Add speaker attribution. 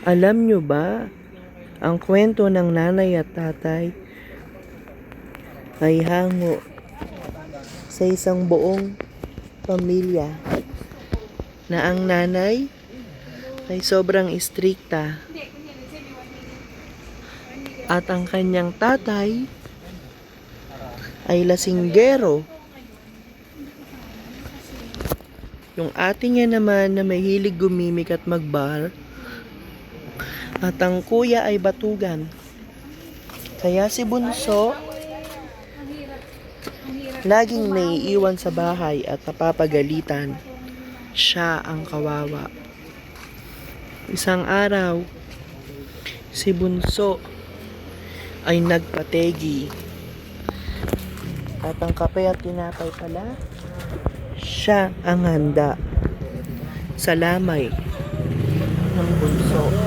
Speaker 1: Alam nyo ba, ang kwento ng nanay at tatay ay hango sa isang buong pamilya na ang nanay ay sobrang istrikta at ang kanyang tatay ay lasinggero. Yung ate niya naman na may hilig gumimik at magbar at ang kuya ay batugan. Kaya si Bunso laging naiiwan sa bahay at napapagalitan. Siya ang kawawa. Isang araw, si Bunso ay nagpategi. At ang kape at tinapay pala, siya ang handa sa lamay ng Bunso.